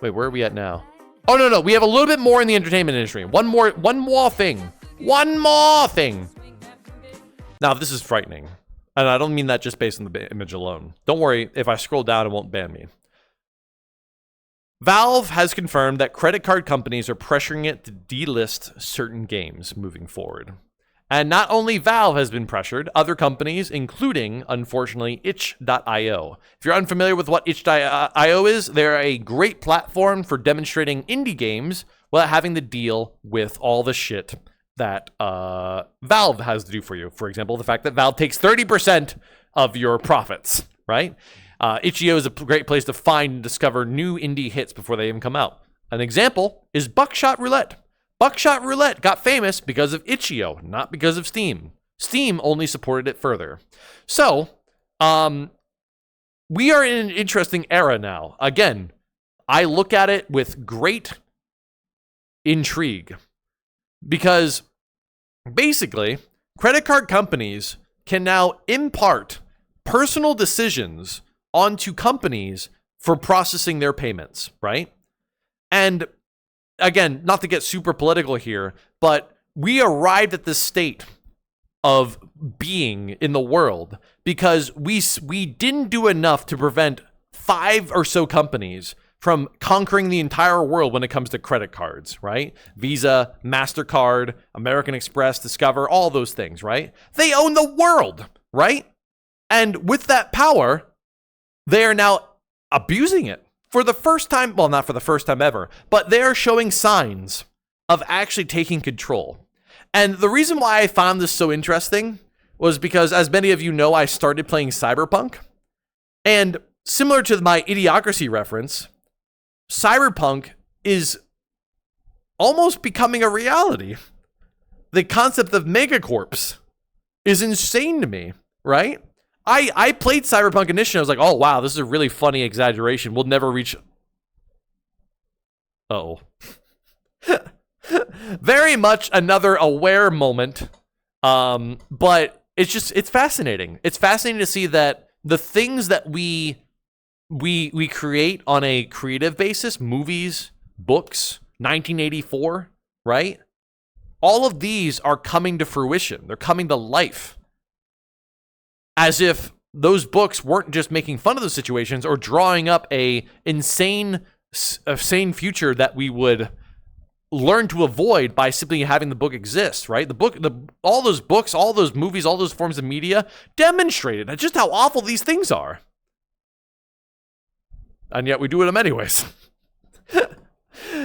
Wait, where are we at now? Oh, no. We have a little bit more in the entertainment industry. One more thing. One more thing. Now, this is frightening. And I don't mean that just based on the image alone. Don't worry, if I scroll down, it won't ban me. Valve has confirmed that credit card companies are pressuring it to delist certain games moving forward. And not only Valve has been pressured, other companies, including, unfortunately, itch.io. If you're unfamiliar with what itch.io is, they're a great platform for demonstrating indie games without having to deal with all the shit that Valve has to do for you. For example, the fact that Valve takes 30% of your profits, right? Itch.io is a great place to find and discover new indie hits before they even come out. An example is Buckshot Roulette. Buckshot Roulette got famous because of Itch.io, not because of Steam. Steam only supported it further. So, we are in an interesting era now. Again, I look at it with great intrigue because basically, credit card companies can now impart personal decisions onto companies for processing their payments, right? And again, not to get super political here, but we arrived at this state of being in the world because we didn't do enough to prevent 5 or so companies from conquering the entire world when it comes to credit cards, right? Visa, MasterCard, American Express, Discover, all those things, right? They own the world, right? And with that power, they are now abusing it for the first time. Well, not for the first time ever, but they're showing signs of actually taking control. And the reason why I found this so interesting was because, as many of you know, I started playing Cyberpunk. And similar to my Idiocracy reference, Cyberpunk is almost becoming a reality. The concept of megacorps is insane to me, right? I played Cyberpunk initially. I was like, oh, wow, this is a really funny exaggeration. We'll never reach... Uh-oh. Very much another aware moment. But it's fascinating. It's fascinating to see that the things that we create on a creative basis, movies, books, 1984, right? All of these are coming to fruition. They're coming to life. As if those books weren't just making fun of those situations or drawing up a insane future that we would learn to avoid by simply having the book exist, right? All those books, all those movies, all those forms of media demonstrated just how awful these things are. And yet we do them anyways.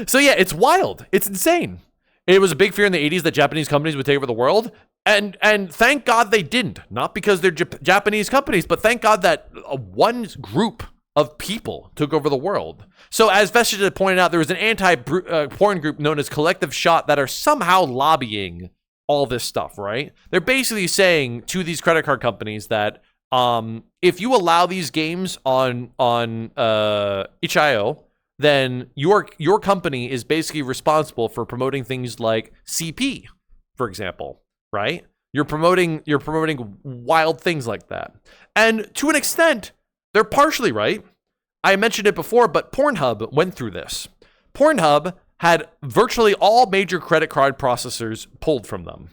So yeah, it's wild. It's insane. It was a big fear in the 80s that Japanese companies would take over the world. And thank God they didn't. Not because they're Japanese companies, but thank God that one group of people took over the world. So as Vestige had pointed out, there was an anti-porn group known as Collective Shot that are somehow lobbying all this stuff, right? They're basically saying to these credit card companies that if you allow these games on itch.io, then your company is basically responsible for promoting things like CP, for example, right? You're promoting wild things like that. And to an extent, they're partially right. I mentioned it before, but Pornhub went through this. Pornhub had virtually all major credit card processors pulled from them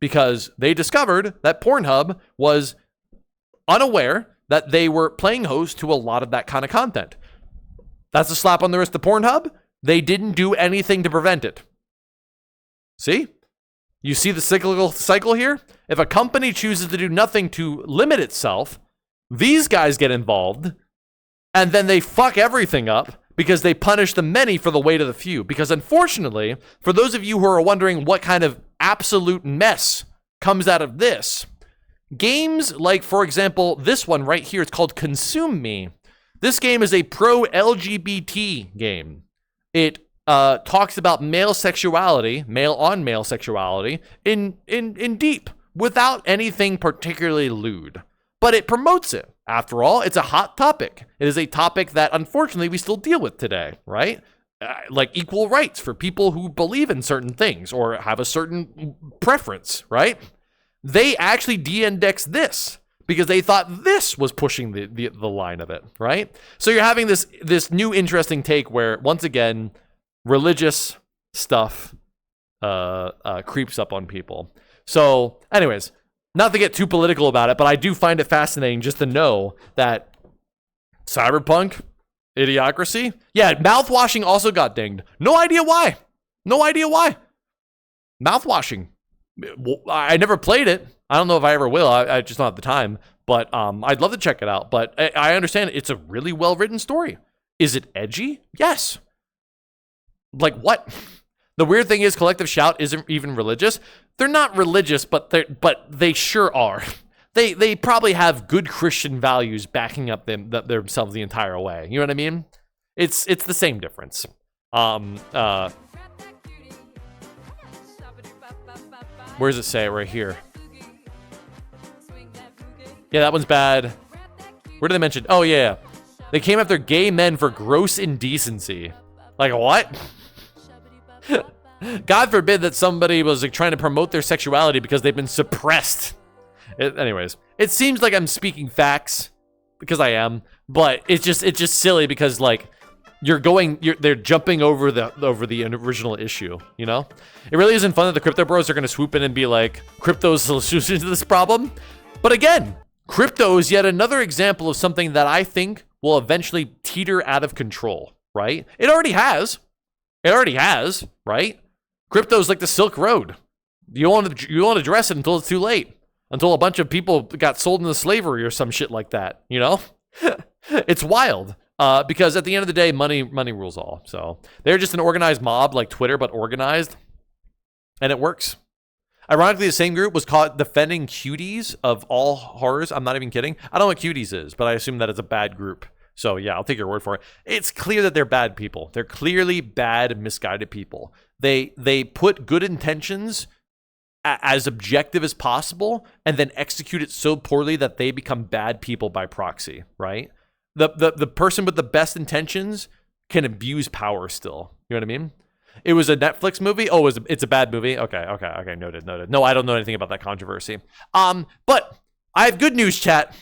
because they discovered that Pornhub was unaware that they were playing host to a lot of that kind of content. That's a slap on the wrist to Pornhub. They didn't do anything to prevent it. See? You see the cyclical cycle here? If a company chooses to do nothing to limit itself, these guys get involved, and then they fuck everything up because they punish the many for the weight of the few. Because unfortunately, for those of you who are wondering what kind of absolute mess comes out of this, games like, for example, this one right here, it's called Consume Me. This game is a pro-LGBT game. It talks about male sexuality, male-on-male sexuality, in deep, without anything particularly lewd. But it promotes it. After all, it's a hot topic. It is a topic that, unfortunately, we still deal with today, right? Like equal rights for people who believe in certain things or have a certain preference, right? They actually de-index this because they thought this was pushing the line of it, right? So you're having this new interesting take where, once again, religious stuff creeps up on people. So anyways, not to get too political about it, but I do find it fascinating just to know that cyberpunk, idiocracy, yeah, mouthwashing also got dinged. No idea why. Mouthwashing. I never played it. I don't know if I ever will. I just not at the time. But I'd love to check it out. But I understand it's a really well-written story. Is it edgy? Yes. Like what? The weird thing is Collective Shout isn't even religious. They're not religious, but they sure are. They probably have good Christian values backing up themselves the entire way. You know what I mean? It's the same difference. Where does it say? Right here. Yeah, that one's bad. Where did they mention? Oh, yeah. They came after gay men for gross indecency. Like, what? God forbid that somebody was like trying to promote their sexuality because they've been suppressed. Anyways, it seems like I'm speaking facts because I am, but it's just silly because like they're jumping over the original issue, you know? It really isn't fun that the crypto bros are going to swoop in and be like, crypto's the solution to this problem. But again, crypto is yet another example of something that I think will eventually teeter out of control, right? It already has, right? Crypto's like the Silk Road. You won't address it until it's too late. Until a bunch of people got sold into slavery or some shit like that, you know? It's wild. Because at the end of the day, money rules all. So they're just an organized mob like Twitter, but organized. And it works. Ironically, the same group was caught defending Cuties of all horrors. I'm not even kidding. I don't know what Cuties is, but I assume that it's a bad group. So yeah, I'll take your word for it. It's clear that they're bad people. They're clearly bad, misguided people. They put good intentions as objective as possible and then execute it so poorly that they become bad people by proxy, right? The person with the best intentions can abuse power still. You know what I mean? It was a Netflix movie. Oh, it's a bad movie. Okay. Noted. No, I don't know anything about that controversy. But I have good news, chat.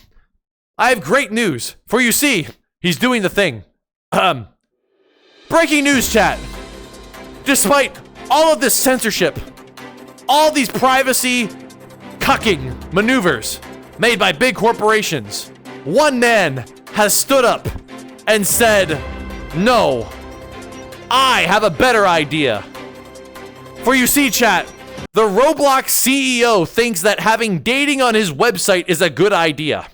I have great news. For you see, he's doing the thing. Breaking news, chat. Despite all of this censorship, all these privacy cucking maneuvers made by big corporations, one man has stood up and said, no, I have a better idea. For you see, chat, the Roblox CEO thinks that having dating on his website is a good idea.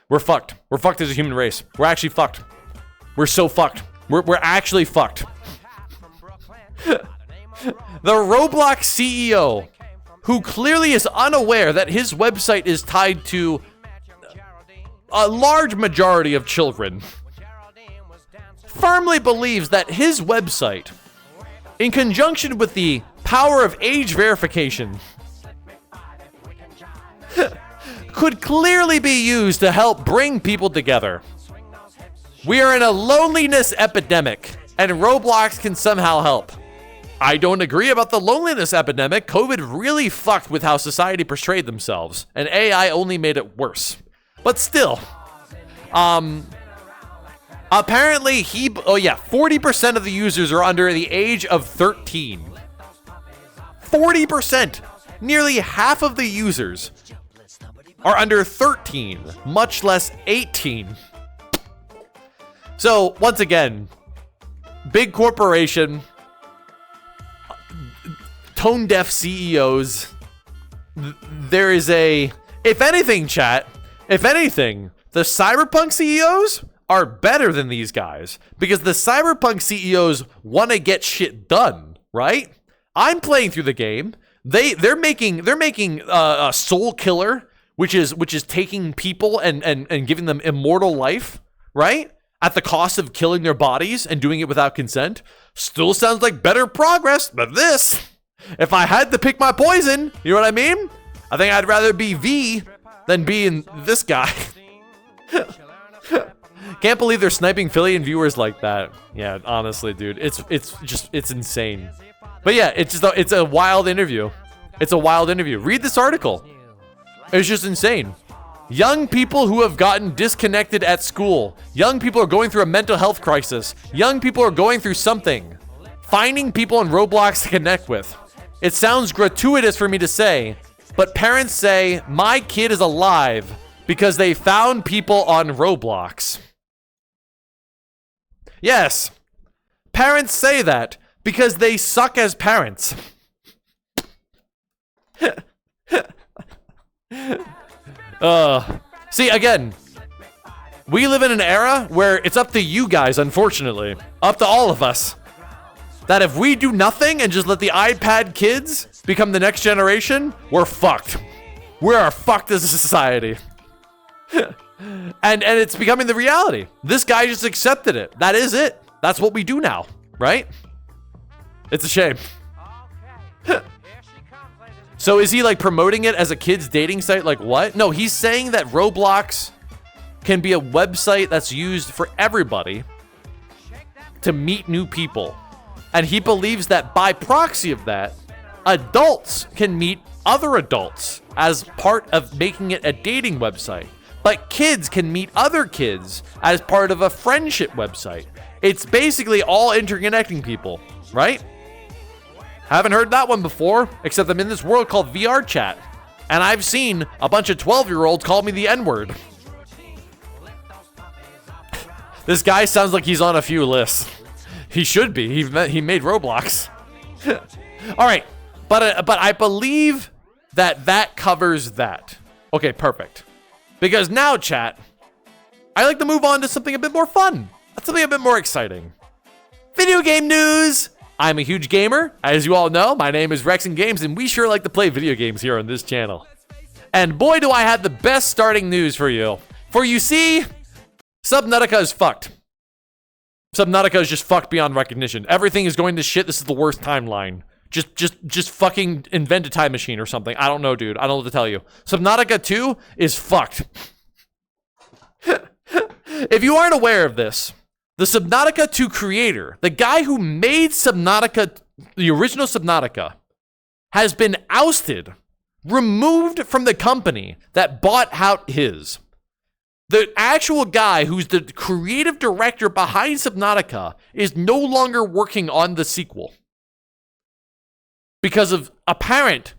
We're fucked. We're fucked as a human race. We're actually fucked. We're so fucked. We're actually fucked. The Roblox CEO, who clearly is unaware that his website is tied to a large majority of children, firmly believes that his website, in conjunction with the power of age verification, could clearly be used to help bring people together. We are in a loneliness epidemic, and Roblox can somehow help. I don't agree about the loneliness epidemic. COVID really fucked with how society portrayed themselves, and AI only made it worse. But still, apparently 40% of the users are under the age of 13. 40%! Nearly half of the users are under 13, much less 18. So, once again, big corporation, tone-deaf CEOs, there is if anything, chat, the Cyberpunk CEOs are better than these guys, because the Cyberpunk CEOs want to get shit done, right? I'm playing through the game. They're making a Soul Killer, which is taking people and giving them immortal life, right? At the cost of killing their bodies and doing it without consent. Still sounds like better progress than this. If I had to pick my poison, you know what I mean? I think I'd rather be V than being this guy. Can't believe they're sniping Philly viewers like that. Yeah, honestly, dude, it's insane. But yeah, it's a wild interview. It's a wild interview. Read this article. It's just insane. Young people who have gotten disconnected at school. Young people are going through a mental health crisis. Young people are going through something. Finding people on Roblox to connect with. It sounds gratuitous for me to say, but parents say my kid is alive because they found people on Roblox. Yes, parents say that because they suck as parents. See, again, we live in an era where it's up to you guys, unfortunately, up to all of us, that if we do nothing and just let the iPad kids become the next generation, we're fucked. We are fucked as a society. and it's becoming the reality. This guy just accepted it. That is it. That's what we do now, right? It's a shame. So is he like promoting it as a kid's dating site? Like what? No, he's saying that Roblox can be a website that's used for everybody to meet new people. And he believes that by proxy of that, adults can meet other adults as part of making it a dating website. But kids can meet other kids as part of a friendship website. It's basically all interconnecting people, right? Haven't heard that one before, except I'm in this world called VR chat. And I've seen a bunch of 12-year-olds call me the N-word. This guy sounds like he's on a few lists. He should be. He made Roblox. All right, but I believe that covers that. Okay, perfect. Because now, chat, I like to move on to something a bit more fun. Something a bit more exciting. Video game news. I'm a huge gamer. As you all know, my name is Rexon Games, and we sure like to play video games here on this channel. And boy, do I have the best starting news for you. For you see, Subnautica is fucked. Subnautica is just fucked beyond recognition. Everything is going to shit. This is the worst timeline. Just fucking invent a time machine or something. I don't know, dude. I don't know what to tell you. Subnautica 2 is fucked. If you aren't aware of this, the Subnautica 2 creator, the guy who made Subnautica, the original Subnautica, has been ousted, removed from the company that bought out his. The actual guy who's the creative director behind Subnautica is no longer working on the sequel because of apparent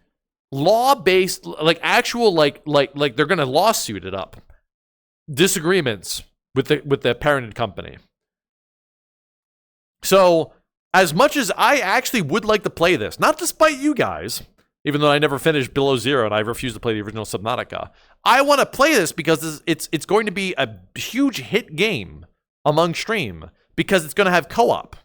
law-based, like actual, like they're gonna lawsuit it up, disagreements with the parented company. So, as much as I actually would like to play this, not despite you guys, even though I never finished Below Zero and I refuse to play the original Subnautica, I want to play this because it's going to be a huge hit game among stream because it's going to have co-op.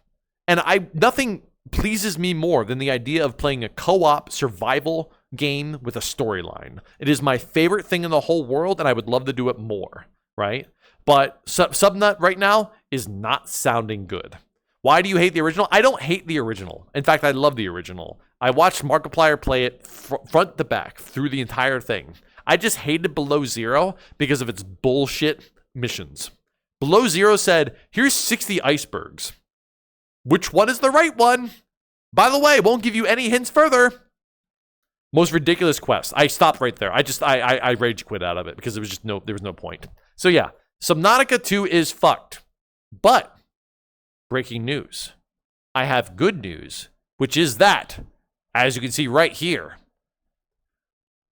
And nothing pleases me more than the idea of playing a co-op survival game with a storyline. It is my favorite thing in the whole world, and I would love to do it more, right? But Subnut right now is not sounding good. Why do you hate the original? I don't hate the original. In fact, I love the original. I watched Markiplier play it front to back through the entire thing. I just hated Below Zero because of its bullshit missions. Below Zero said, here's 60 icebergs. Which one is the right one? By the way, won't give you any hints further. Most ridiculous quest. I stopped right there. I rage quit out of it because there was no point. So yeah, Subnautica 2 is fucked. But breaking news. I have good news, which is that, as you can see right here,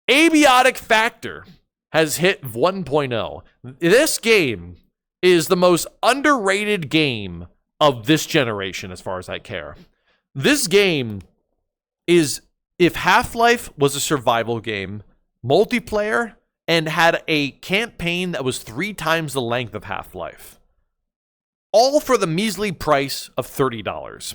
Abiotic Factor has hit 1.0. This game is the most underrated game of this generation as far as I care. This game is, if Half-Life was a survival game, multiplayer, and had a campaign that was 3 times the length of Half-Life. All for the measly price of $30.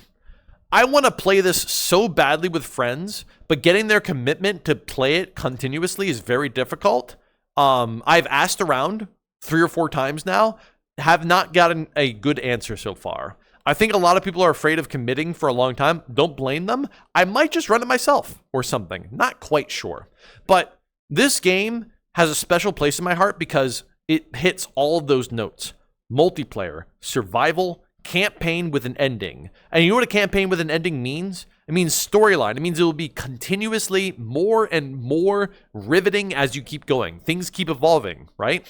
I want to play this so badly with friends, but getting their commitment to play it continuously is very difficult. I've asked around 3 or 4 times now, have not gotten a good answer so far. I think a lot of people are afraid of committing for a long time. Don't blame them. I might just run it myself or something. Not quite sure. But this game has a special place in my heart because it hits all of those notes. multiplayer, survival, campaign with an ending. And you know what a campaign with an ending means? It means storyline. It means it will be continuously more and more riveting as you keep going. Things keep evolving, right?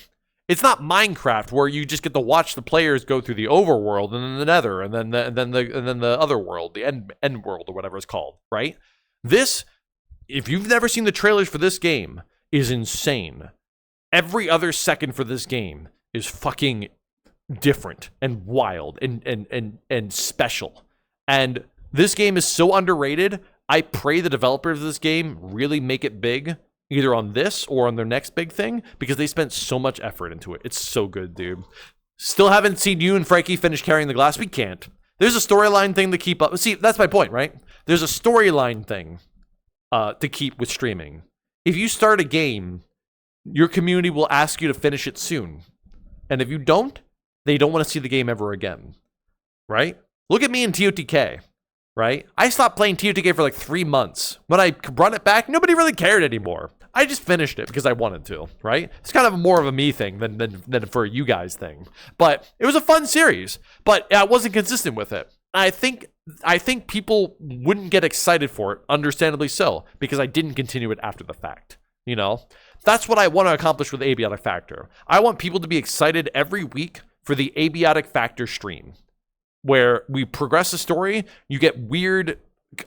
It's not Minecraft where you just get to watch the players go through the overworld and then the nether and then the other world, the end world or whatever it's called, right? This, if you've never seen the trailers for this game, is insane. Every other second for this game is fucking different and wild and special. And this game is so underrated. I pray the developers of this game really make it big, either on this or on their next big thing, because they spent so much effort into it. It's so good, dude. Still haven't seen you and Frankie finish carrying the glass. We can't. There's a storyline thing to keep up. See, that's my point, right? There's a storyline thing to keep with streaming. If you start a game, your community will ask you to finish it soon. And if you don't, they don't want to see the game ever again, right? Look at me in TOTK, right? I stopped playing TOTK for like 3 months. When I run it back, nobody really cared anymore. I just finished it because I wanted to, right? It's kind of more of a me thing than for a you guys thing. But it was a fun series, but I wasn't consistent with it. I think people wouldn't get excited for it, understandably so, because I didn't continue it after the fact, you know? That's what I want to accomplish with Abiotic Factor. I want people to be excited every week for the Abiotic Factor stream, where we progress the story. You get weird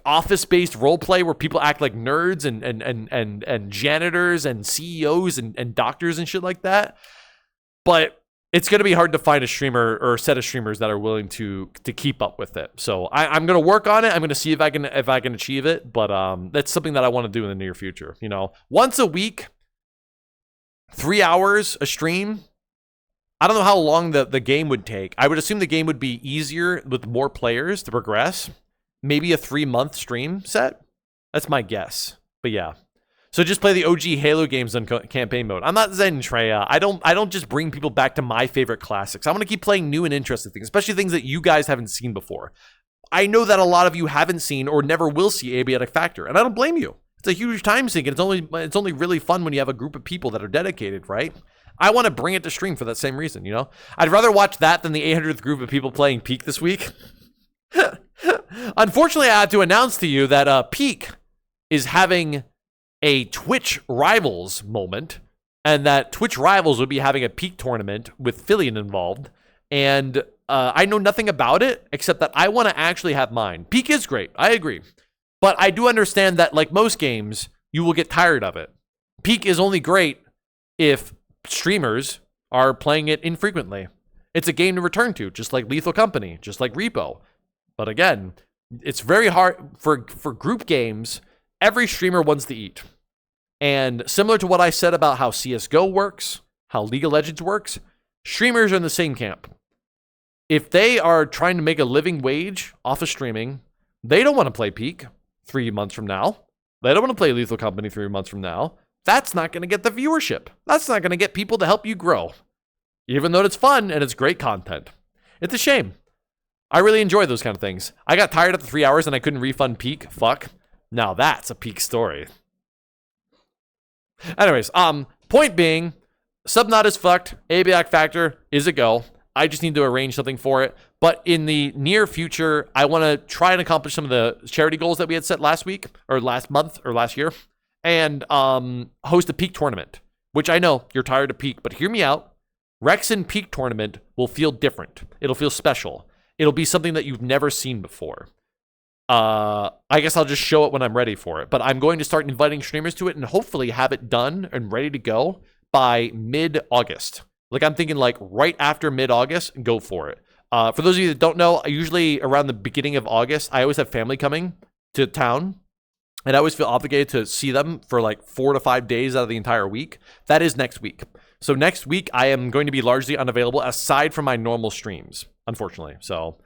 office-based roleplay where people act like nerds and janitors and CEOs and doctors and shit like that. But it's going to be hard to find a streamer or a set of streamers that are willing to keep up with it. So I'm going to work on it. I'm going to see if I can achieve it. But that's something that I want to do in the near future. You know, once a week, 3 hours a stream. I don't know how long the game would take. I would assume the game would be easier with more players to progress. Maybe a 3-month stream set. That's my guess. But yeah. So just play the OG Halo games on campaign mode. I'm not Zen Treya. I don't just bring people back to my favorite classics. I want to keep playing new and interesting things, especially things that you guys haven't seen before. I know that a lot of you haven't seen or never will see Abiotic Factor, and I don't blame you. It's a huge time sink, and it's only really fun when you have a group of people that are dedicated, right? I want to bring it to stream for that same reason, you know? I'd rather watch that than the 800th group of people playing Peak this week. Unfortunately, I have to announce to you that Peak is having a Twitch Rivals moment, and that Twitch Rivals will be having a Peak tournament with Fillion involved, and I know nothing about it, except that I want to actually have mine. Peak is great, I agree. But I do understand that, like most games, you will get tired of it. Peak is only great if streamers are playing it infrequently. It's a game to return to, just like Lethal Company, just like Repo. But again, it's very hard for group games. Every streamer wants to eat. And similar to what I said about how CSGO works, how League of Legends works, streamers are in the same camp. If they are trying to make a living wage off of streaming, they don't want to play Peak 3 months from now. They don't want to play Lethal Company 3 months from now. That's not going to get the viewership. That's not going to get people to help you grow. Even though it's fun and it's great content. It's a shame. I really enjoy those kind of things. I got tired after 3 hours and I couldn't refund Peak. Fuck. Now that's a Peak story. Anyways, point being, Subnaught is fucked. Abiotic Factor is a go. I just need to arrange something for it. But in the near future, I want to try and accomplish some of the charity goals that we had set last week, or last month, or last year, and host a Peak tournament, which I know you're tired of Peak, but hear me out. Rexen Peak tournament will feel different. It'll feel special. It'll be something that you've never seen before. I guess I'll just show it when I'm ready for it. But I'm going to start inviting streamers to it and hopefully have it done and ready to go by mid-August. Like, I'm thinking like right after mid-August, go for it. For those of you that don't know, usually around the beginning of August, I always have family coming to town. And I always feel obligated to see them for like 4 to 5 days out of the entire week. That is next week. So next week, I am going to be largely unavailable aside from my normal streams, unfortunately. So,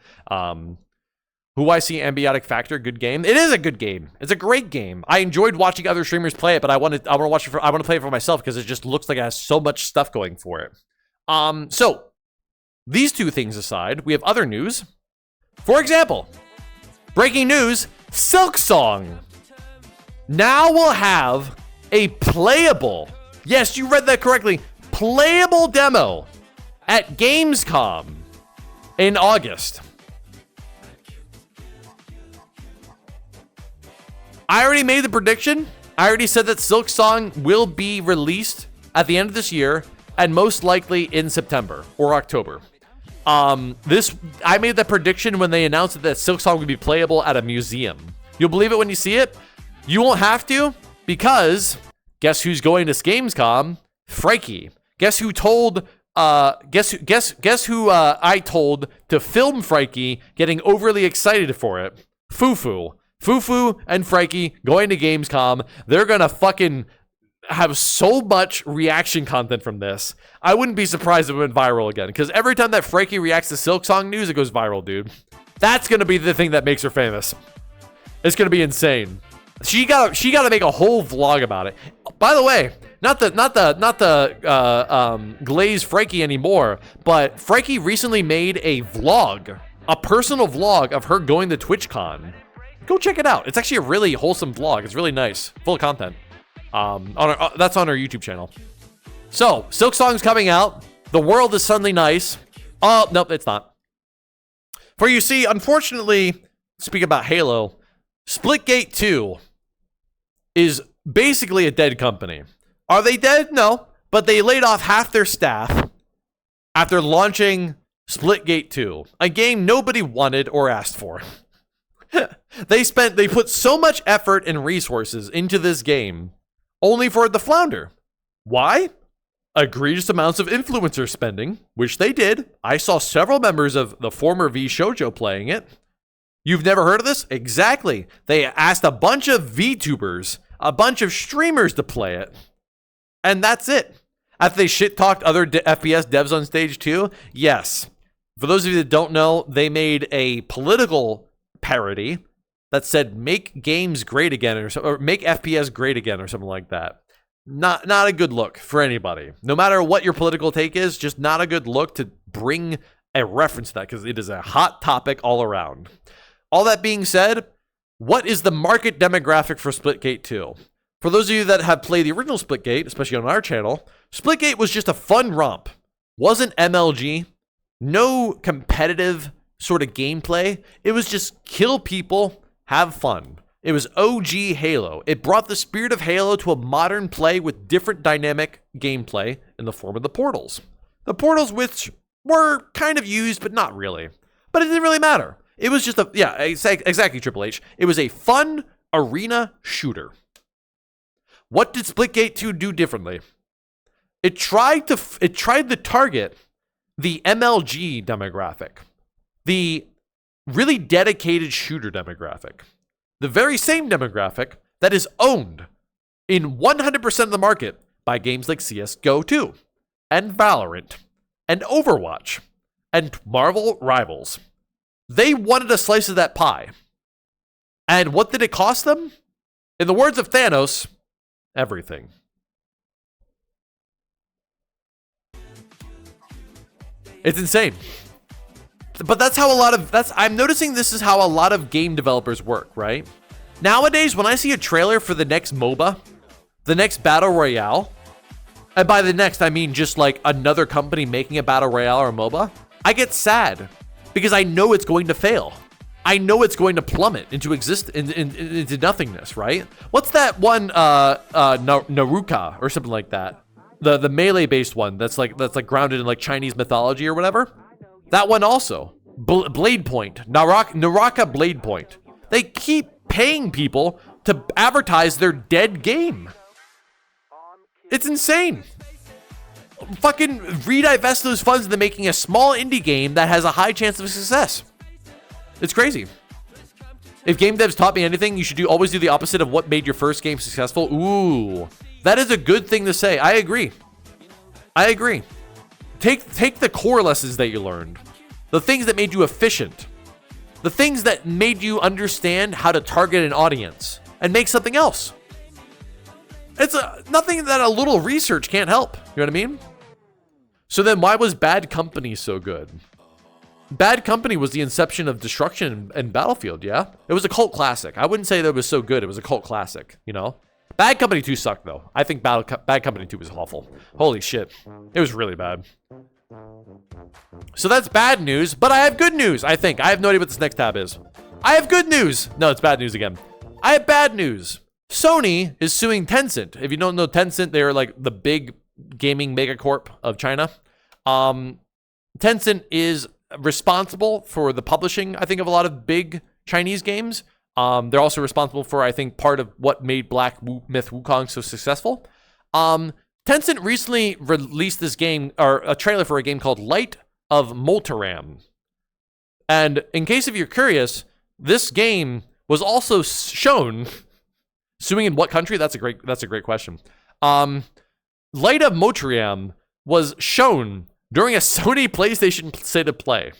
who I see Abiotic Factor, good game. It is a good game. It's a great game. I enjoyed watching other streamers play it, but I want to play it for myself because it just looks like it has so much stuff going for it. So these two things aside, we have other news. For example, breaking news, Silksong now will have a playable, yes, you read that correctly, playable demo at Gamescom in August. I already made the prediction. I already said that Silk Song will be released at the end of this year and most likely in September or October. I made that prediction when they announced that Silk Song would be playable at a museum. You'll believe it when you see it. You won't have to, because guess who's going to Gamescom? Frikey. Guess who told? Guess who I told to film Frikey getting overly excited for it? Fufu. Fufu and Frikey going to Gamescom. They're gonna fucking have so much reaction content from this. I wouldn't be surprised if it went viral again, because every time that Frikey reacts to Silk Song news, it goes viral, dude. That's gonna be the thing that makes her famous. It's gonna be insane. She gotta make a whole vlog about it. By the way, not the Glaze Frikey anymore, but Frikey recently made a vlog, a personal vlog of her going to TwitchCon. Go check it out. It's actually a really wholesome vlog. It's really nice, full of content. That's on our YouTube channel. So, Silk Song's coming out. The world is suddenly nice. Oh, nope, it's not. For you see, unfortunately, speaking about Halo, Splitgate 2 is basically a dead company. Are they dead? No, but they laid off half their staff after launching Splitgate 2, a game nobody wanted or asked for. They put so much effort and resources into this game only for it to flounder. Why? Egregious amounts of influencer spending, which they did. I saw several members of the former V Shoujo playing it. You've never heard of this? Exactly. They asked a bunch of VTubers, a bunch of streamers to play it. And that's it. After they shit-talked other FPS devs on stage too? Yes. For those of you that don't know, they made a political parody that said make games great again, or make FPS great again, or something like that. Not a good look for anybody. No matter what your political take is, just not a good look to bring a reference to that, because it is a hot topic all around. All that being said, what is the market demographic for Splitgate 2? For those of you that have played the original Splitgate, especially on our channel, Splitgate was just a fun romp. Wasn't MLG. No competitive sort of gameplay. It was just kill people, have fun. It was OG Halo. It brought the spirit of Halo to a modern play with different dynamic gameplay in the form of the portals. The portals, which were kind of used, but not really. But it didn't really matter. It was just exactly, Triple H. It was a fun arena shooter. What did Splitgate 2 do differently? It tried to target the MLG demographic, the really dedicated shooter demographic, the very same demographic that is owned in 100% of the market by games like CS:GO 2 and Valorant and Overwatch and Marvel Rivals. They wanted a slice of that pie. And what did it cost them? In the words of Thanos, everything. It's insane. But that's how I'm noticing this is how a lot of game developers work, right? Nowadays, when I see a trailer for the next MOBA, the next Battle Royale, and by the next, I mean just like another company making a Battle Royale or a MOBA, I get sad because I know it's going to fail. I know it's going to plummet into into nothingness, right? What's that one, Naruka or something like that? The melee-based one that's like grounded in like Chinese mythology or whatever? That one also. Blade Point. Naraka Blade Point. They keep paying people to advertise their dead game. It's insane. Fucking redivest those funds into making a small indie game that has a high chance of success. It's crazy. If game devs taught me anything, you should always do the opposite of what made your first game successful. Ooh, that is a good thing to say. I agree. Take the core lessons that you learned, the things that made you efficient, the things that made you understand how to target an audience, and make something else. It's nothing that a little research can't help. You know what I mean? So then why was Bad Company so good? Bad Company was the inception of Destruction and Battlefield, yeah? It was a cult classic. I wouldn't say that it was so good. It was a cult classic, you know? Bad Company 2 sucked, though. I think Bad Company 2 was awful. Holy shit. It was really bad. So that's bad news, but I have good news, I think. I have no idea what this next tab is. I have good news. No, it's bad news again. I have bad news. Sony is suing Tencent. If you don't know Tencent, they're like the big gaming megacorp of China. Tencent is responsible for the publishing, I think, of a lot of big Chinese games. They're also responsible for, I think, part of what made Black Myth Wukong so successful. Tencent recently released this game, or a trailer for a game called Light of Molteram. And in case if you're curious, this game was also shown, suing in what country? That's a great question. Light of Molteram was shown during a Sony PlayStation State of Play,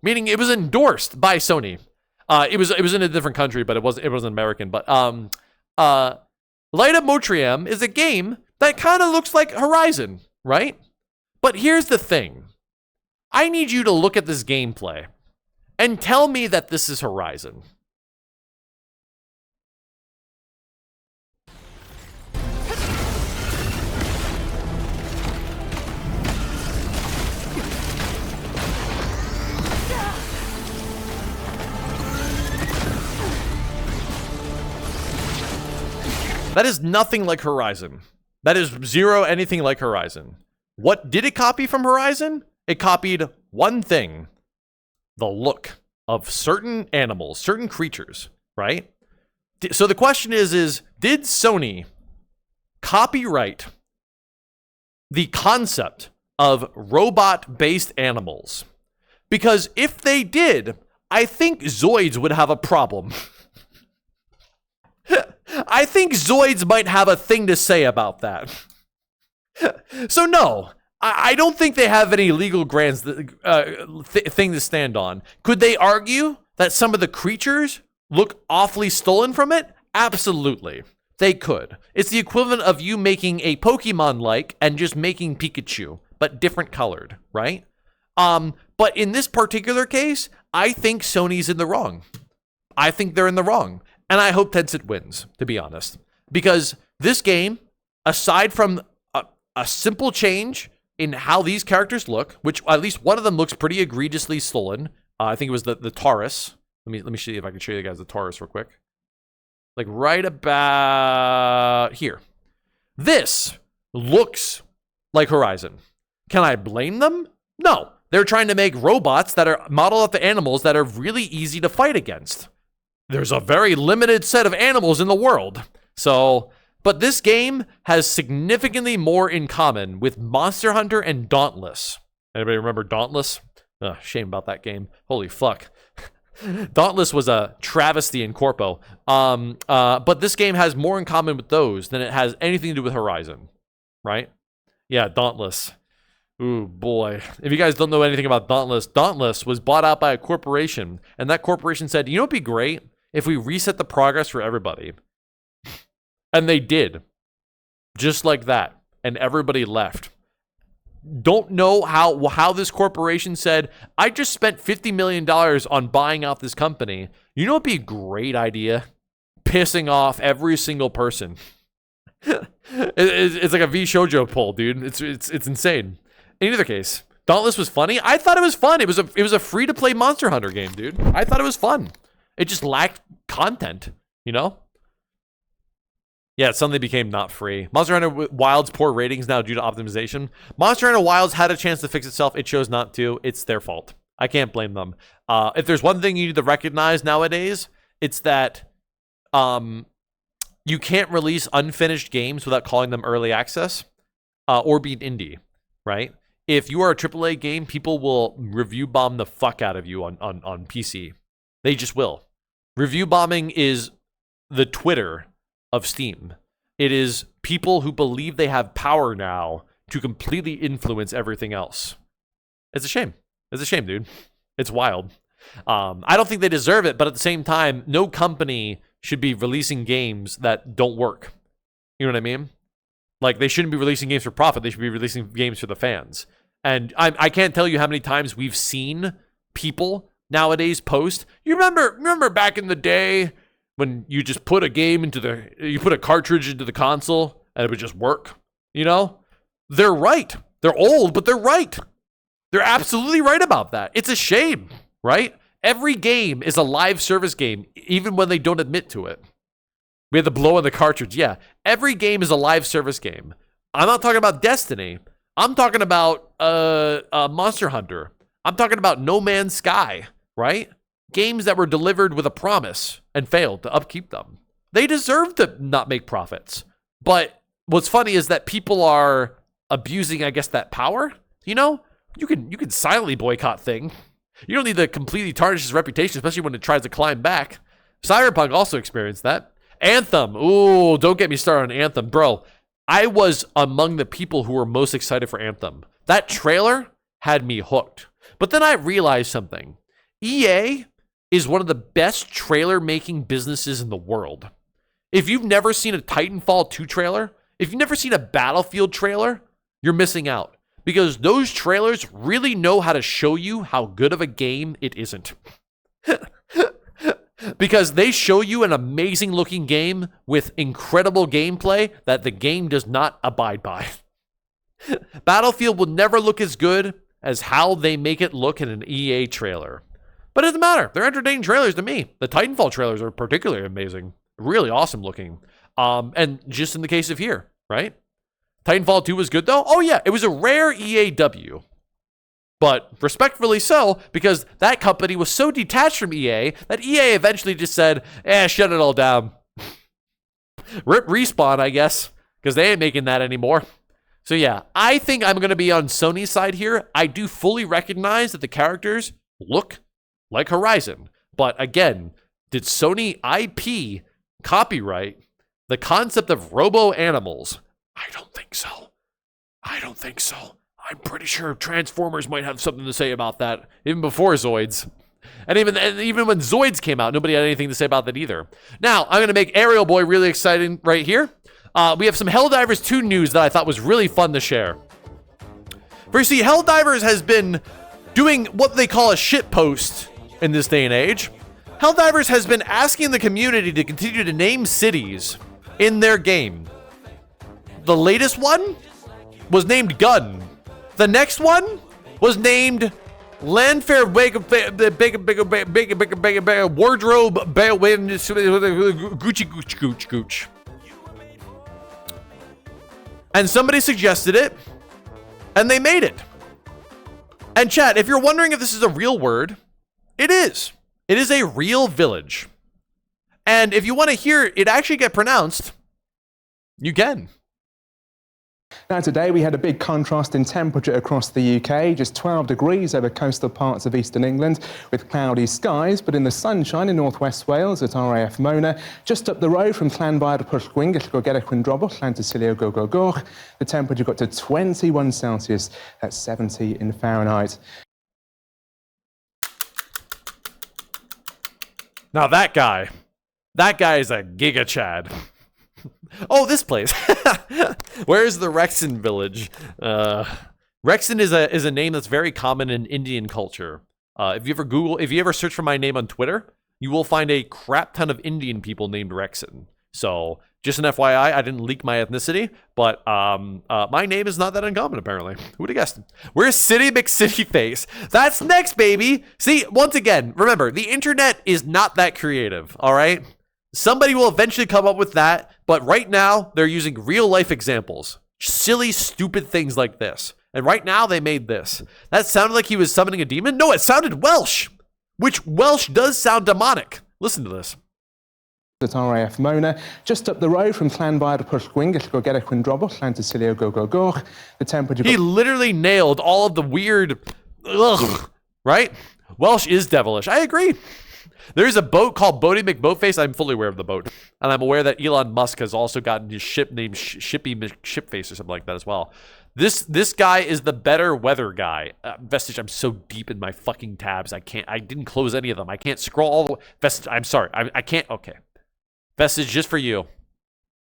meaning it was endorsed by Sony. It was in a different country, but it wasn't American. But Light of Molteram is a game that kind of looks like Horizon, right? But here's the thing. I need you to look at this gameplay and tell me that this is Horizon. That is nothing like Horizon. That is zero anything like Horizon. What did it copy from Horizon? It copied one thing. The look of certain animals, certain creatures, right? So the question is did Sony copyright the concept of robot-based animals? Because if they did, I think Zoids would have a problem. I think Zoids might have a thing to say about that. So no, I don't think they have any legal grounds thing to stand on. Could they argue that some of the creatures look awfully stolen from it? Absolutely. They could. It's the equivalent of you making a Pokemon-like and just making Pikachu, but different colored, right? But in this particular case, I think Sony's in the wrong. I think they're in the wrong. And I hope Tencent wins, to be honest. Because this game, aside from a simple change in how these characters look, which at least one of them looks pretty egregiously stolen. I think it was the Taurus. Let me see if I can show you guys the Taurus real quick. Like right about here. This looks like Horizon. Can I blame them? No. They're trying to make robots that are modeled after animals that are really easy to fight against. There's a very limited set of animals in the world. So, but this game has significantly more in common with Monster Hunter and Dauntless. Anybody remember Dauntless? Shame about that game. Holy fuck. Dauntless was a travesty in corpo. But this game has more in common with those than it has anything to do with Horizon. Right? Yeah, Dauntless. Ooh, boy. If you guys don't know anything about Dauntless, Dauntless was bought out by a corporation. And that corporation said, you know what'd be great? If we reset the progress for everybody. And they did. Just like that. And everybody left. Don't know how this corporation said, I just spent $50 million on buying out this company. You know what'd be a great idea? Pissing off every single person. It's like a V Shoujo poll, dude. It's insane. In either case, Dauntless was funny. I thought it was fun. It was a free-to-play Monster Hunter game, dude. I thought it was fun. It just lacked content, you know? Yeah, it suddenly became not free. Monster Hunter Wilds poor ratings now due to optimization. Monster Hunter Wilds had a chance to fix itself. It chose not to. It's their fault. I can't blame them. If there's one thing you need to recognize nowadays, it's that you can't release unfinished games without calling them early access or being indie, right? If you are a AAA game, people will review bomb the fuck out of you on PC. They just will. Review bombing is the Twitter of Steam. It is people who believe they have power now to completely influence everything else. It's a shame. It's a shame, dude. It's wild. I don't think they deserve it, but at the same time, no company should be releasing games that don't work. You know what I mean? Like, they shouldn't be releasing games for profit. They should be releasing games for the fans. And I can't tell you how many times we've seen people nowadays post. You remember back in the day when you just put a cartridge into the console and it would just work, you know? They're right. They're old, but they're right. They're absolutely right about that. It's a shame, right? Every game is a live service game, even when they don't admit to it. We had the blow on the cartridge. Yeah, every game is a live service game. I'm not talking about Destiny. I'm talking about Monster Hunter. I'm talking about No Man's Sky, right? Games that were delivered with a promise and failed to upkeep them. They deserve to not make profits. But what's funny is that people are abusing, I guess, that power. You know, you can silently boycott thing. You don't need to completely tarnish his reputation, especially when it tries to climb back. Cyberpunk also experienced that. Anthem. Ooh, don't get me started on Anthem. Bro, I was among the people who were most excited for Anthem. That trailer had me hooked. But then I realized something. EA is one of the best trailer-making businesses in the world. If you've never seen a Titanfall 2 trailer, if you've never seen a Battlefield trailer, you're missing out. Because those trailers really know how to show you how good of a game it isn't. Because they show you an amazing looking game with incredible gameplay that the game does not abide by. Battlefield will never look as good as how they make it look in an EA trailer. But it doesn't matter. They're entertaining trailers to me. The Titanfall trailers are particularly amazing. Really awesome looking. And just in the case of here, right? Titanfall 2 was good though? Oh yeah, it was a rare EAW. But respectfully so, because that company was so detached from EA that EA eventually just said, shut it all down. Rip Respawn, I guess, because they ain't making that anymore. So yeah, I think I'm going to be on Sony's side here. I do fully recognize that the characters look like Horizon. But again, did Sony IP copyright the concept of robo-animals? I don't think so. I don't think so. I'm pretty sure Transformers might have something to say about that, even before Zoids. And even when Zoids came out, nobody had anything to say about that either. Now, I'm going to make Aerial Boy really exciting right here. We have some Helldivers 2 news that I thought was really fun to share. First, see, Helldivers has been doing what they call a shit post in this day and age. Helldivers has been asking the community to continue to name cities in their game. The latest one was named Gun. The next one was named Landfair Wardrobe Gucci Gooch. And somebody suggested it, and they made it. And chat, if you're wondering if this is a real word, it is. It is a real village. And if you want to hear it actually get pronounced, you can. Now today we had a big contrast in temperature across the UK, just 12 degrees over coastal parts of eastern England with cloudy skies, but in the sunshine in northwest Wales at RAF Mona, just up the road from Llanfair Pwllgwyn, Gellgogera Quindrobol, Llantysilio Gogogwch, the temperature got to 21 Celsius, that's 70 in Fahrenheit. Now that guy is a Giga Chad. Oh, this place. Where's the Rexon village? Rexon is a name that's very common in Indian culture. If you ever search for my name on Twitter, you will find a crap ton of Indian people named Rexon. So just an FYI, I didn't leak my ethnicity, but my name is not that uncommon apparently. Who would have guessed? Where's City McCity Face? That's next, baby. See, once again, remember, the internet is not that creative, all right? Somebody will eventually come up with that, but right now they're using real life examples. Silly, stupid things like this. And right now they made this. That sounded like he was summoning a demon? No, it sounded Welsh, which Welsh does sound demonic. Listen to this. At RAF Mona, just up the road from Llanfair Pwllgwyn, Gellgogera Quindrobol, Llantysilio Gogogwch, the temperature... He literally nailed all of the weird... Ugh, right? Welsh is devilish. I agree. There's a boat called Boaty McBoatface. I'm fully aware of the boat. And I'm aware that Elon Musk has also gotten his ship named Shippy McShipface or something like that as well. This guy is the better weather guy. Vestige, I'm so deep in my fucking tabs. I didn't close any of them. I can't scroll all the way. Vestige, I'm sorry. I can't. Okay. Vestige, just for you.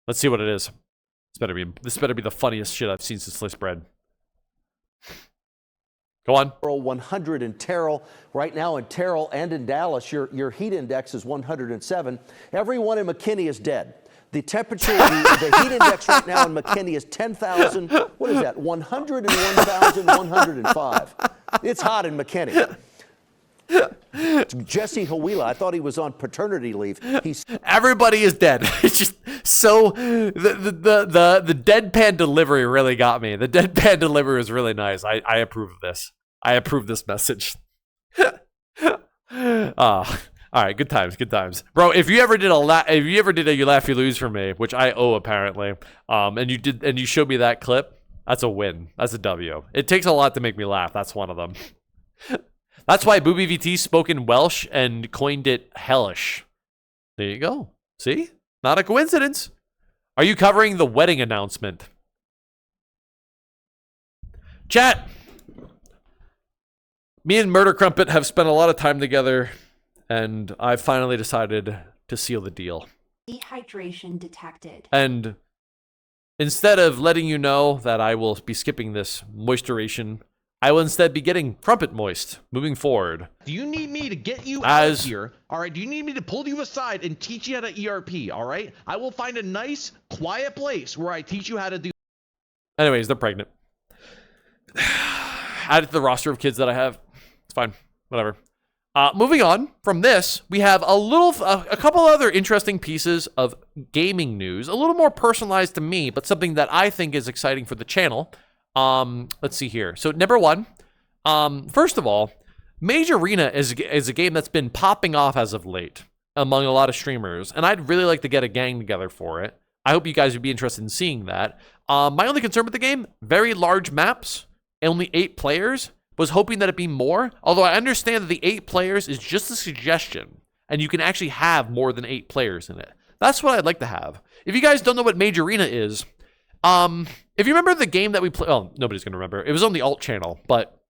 Let's see what it is. This better be the funniest shit I've seen since sliced bread. Go on. 100 in Terrell. Right now in Terrell and in Dallas, your heat index is 107. Everyone in McKinney is dead. The temperature, the heat index right now in McKinney is 10,000. What is that? 101,105. It's hot in McKinney. Jesse Hawila, I thought he was on paternity leave. Everybody is dead. It's just so the deadpan delivery really got me. The deadpan delivery was really nice. I approve of this. I approve this message. All right, good times, bro. If you ever did a you laugh you lose for me, which I owe apparently, and you showed me that clip, that's a win. That's a W. It takes a lot to make me laugh. That's one of them. That's why Booby VT spoke in Welsh and coined it hellish. There you go. See? Not a coincidence. Are you covering the wedding announcement? Chat. Me and Murder Crumpet have spent a lot of time together, and I've finally decided to seal the deal. Dehydration detected. And instead of letting you know that I will be skipping this moisturization, I will instead be getting Crumpet moist moving forward. Do you need me to get you out here? All right. Do you need me to pull you aside and teach you how to ERP? All right. I will find a nice, quiet place where I teach you how to do. Anyways, they're pregnant. Add it to the roster of kids that I have. It's fine. Whatever. Moving on from this, we have a couple other interesting pieces of gaming news, a little more personalized to me, but something that I think is exciting for the channel. Let's see here. So number one, first of all, Mage Arena is a game that's been popping off as of late among a lot of streamers, and I'd really like to get a gang together for it. I hope you guys would be interested in seeing that. My only concern with the game, very large maps, only 8 players. Was hoping that it'd be more, although I understand that the 8 players is just a suggestion, and you can actually have more than 8 players in it. That's what I'd like to have. If you guys don't know what Mage Arena is, if you remember the game that we played, oh, nobody's gonna remember. It was on the alt channel, but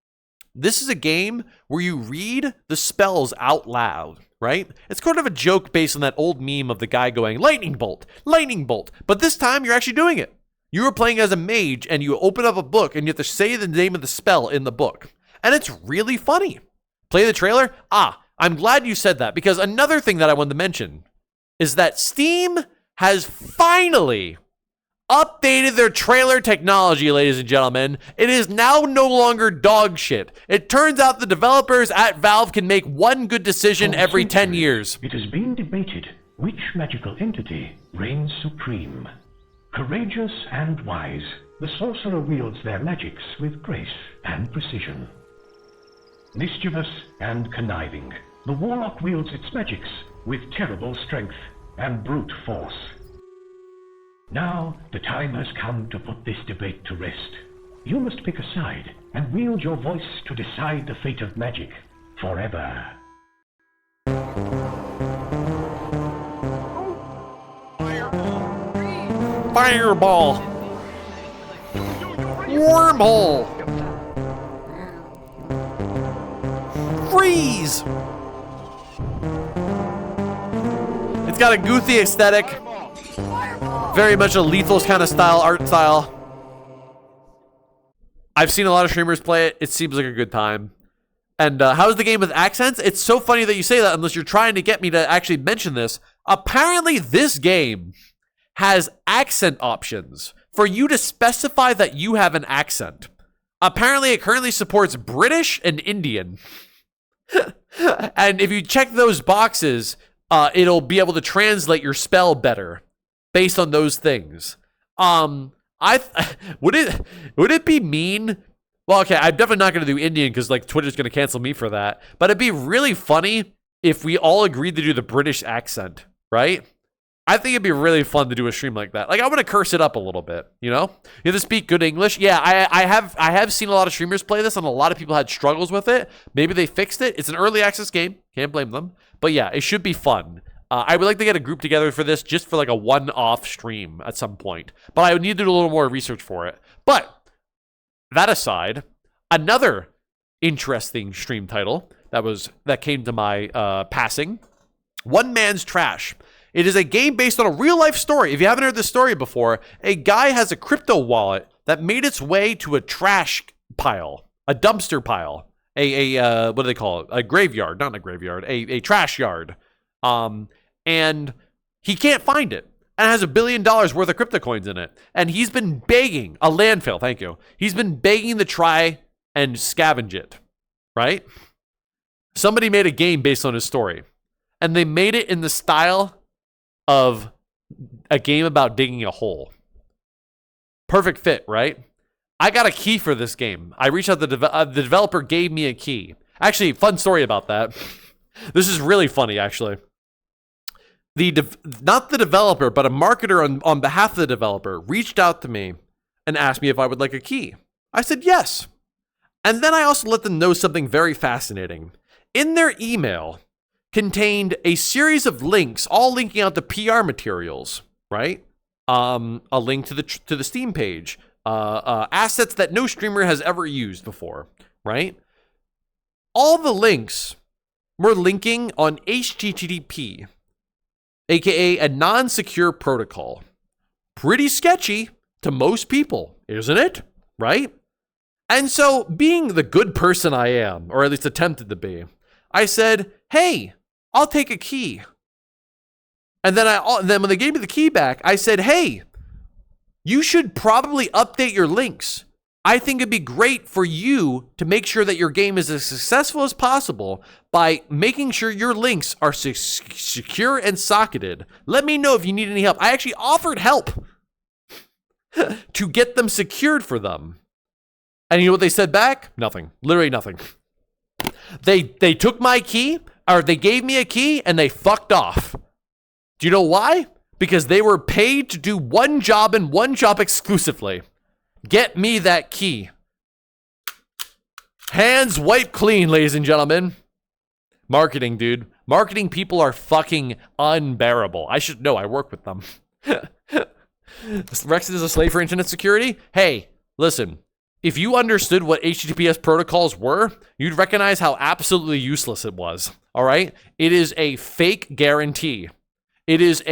this is a game where you read the spells out loud, right? It's kind of a joke based on that old meme of the guy going, lightning bolt, but this time you're actually doing it. You were playing as a mage, and you open up a book, and you have to say the name of the spell in the book. And it's really funny. Play the trailer? I'm glad you said that, because another thing that I wanted to mention is that Steam has finally updated their trailer technology, ladies and gentlemen. It is now no longer dog shit. It turns out the developers at Valve can make one good decision every 10 years. It has been debated which magical entity reigns supreme. Courageous and wise, the sorcerer wields their magics with grace and precision. Mischievous and conniving, the warlock wields its magics with terrible strength and brute force. Now, the time has come to put this debate to rest. You must pick a side and wield your voice to decide the fate of magic forever. Fireball. Wormhole. Freeze. It's got a goofy aesthetic. Very much a Lethal kind of style, art style. I've seen a lot of streamers play it. It seems like a good time. And how's the game with accents? It's so funny that you say that unless you're trying to get me to actually mention this. Apparently this game has accent options for you to specify that you have an accent. Apparently it currently supports British and Indian. And if you check those boxes, it'll be able to translate your spell better based on those things. Would it be mean? Well, okay, I'm definitely not going to do Indian because like Twitter's going to cancel me for that. But it'd be really funny if we all agreed to do the British accent, right? I think it'd be really fun to do a stream like that. Like I want to curse it up a little bit, you know? You have to speak good English. Yeah, I have seen a lot of streamers play this, and a lot of people had struggles with it. Maybe they fixed it. It's an early access game. Can't blame them. But yeah, it should be fun. I would like to get a group together for this just for like a one-off stream at some point. But I would need to do a little more research for it. But that aside, another interesting stream title that came to my passing, One Man's Trash. It is a game based on a real-life story. If you haven't heard this story before, a guy has a crypto wallet that made its way to a trash pile, a dumpster pile, what do they call it? A graveyard, not a graveyard, a trash yard. And he can't find it. and has $1 billion worth of crypto coins in it. And he's been begging, a landfill, thank you. He's been begging to try and scavenge it, right? Somebody made a game based on his story, and they made it in the style of a game about digging a hole. Perfect fit, right? I got a key for this game. I reached out to the developer gave me a key. Actually, fun story about that. This is really funny, actually. Not the developer, but a marketer on behalf of the developer reached out to me and asked me if I would like a key. I said yes. And then I also let them know something very fascinating. In their email contained a series of links, all linking out to PR materials, right? A link to the Steam page, assets that no streamer has ever used before, right? All the links were linking on HTTP, aka a non-secure protocol. Pretty sketchy to most people, isn't it? Right? And so, being the good person I am, or at least attempted to be, I said, hey, I'll take a key. And then when they gave me the key back, I said, hey, you should probably update your links. I think it'd be great for you to make sure that your game is as successful as possible by making sure your links are secure and socketed. Let me know if you need any help. I actually offered help to get them secured for them. And you know what they said back? Nothing. Literally nothing. They took my key, or they gave me a key, and they fucked off. Do you know why? Because they were paid to do one job and one job exclusively. Get me that key. Hands wiped clean, ladies and gentlemen. Marketing, dude. Marketing people are fucking unbearable. I should know. I work with them. Rex is a slave for internet security? Hey, listen. If you understood what HTTPS protocols were, you'd recognize how absolutely useless it was. All right? It is a fake guarantee. It is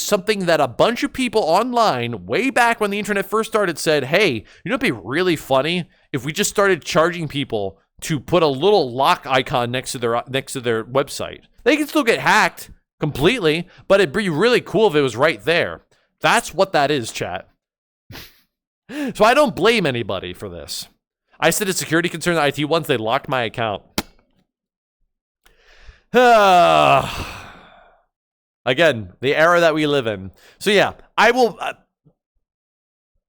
something that a bunch of people online, way back when the internet first started, said, hey, you know it'd be really funny if we just started charging people to put a little lock icon next to their website. They can still get hacked completely, but it'd be really cool if it was right there. That's what that is, chat. So I don't blame anybody for this. I said a security concern at IT once, they locked my account. Again, the era that we live in. So yeah, I will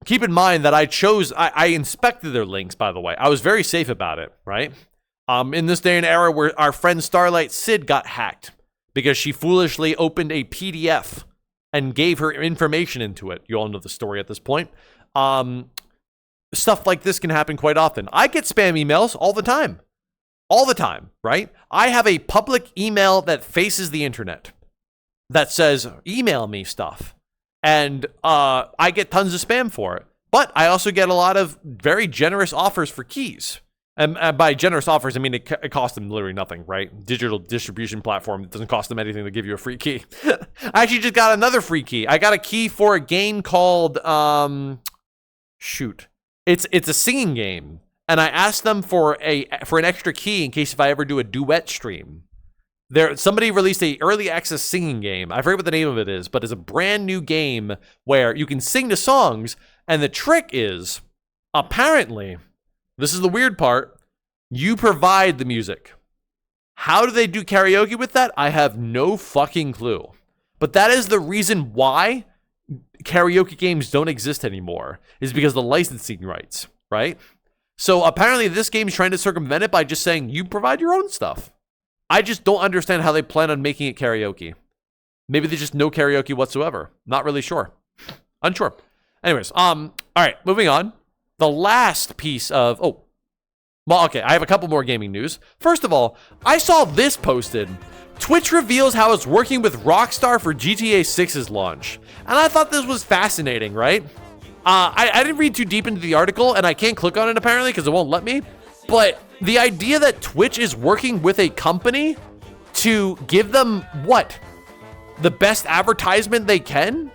keep in mind that I inspected their links, by the way. I was very safe about it, right? In this day and era where our friend Starlight Sid got hacked because she foolishly opened a PDF and gave her information into it. You all know the story at this point. Stuff like this can happen quite often. I get spam emails all the time. All the time, right? I have a public email that faces the internet that says, email me stuff. And I get tons of spam for it. But I also get a lot of very generous offers for keys. And by generous offers, I mean it costs them literally nothing, right? Digital distribution platform. It doesn't cost them anything to give you a free key. I actually just got another free key. I got a key for a game called... It's a singing game, and I asked them for an extra key in case if I ever do a duet stream. Somebody released a early access singing game. I forget what the name of it is, but it's a brand new game where you can sing the songs, and the trick is, apparently, this is the weird part, you provide the music. How do they do karaoke with that? I have no fucking clue. But that is the reason why karaoke games don't exist anymore, is because of the licensing rights, right? So apparently this game is trying to circumvent it by just saying you provide your own stuff. I just don't understand how they plan on making it karaoke. Maybe they just no karaoke whatsoever. Not really sure. Unsure. Anyways, all right, moving on. The last piece of, I have a couple more gaming news. First of all, I saw this posted. Twitch reveals how it's working with Rockstar for GTA 6's launch. And I thought this was fascinating, right? I didn't read too deep into the article, and I can't click on it apparently because it won't let me. But the idea that Twitch is working with a company to give them, what? The best advertisement they can?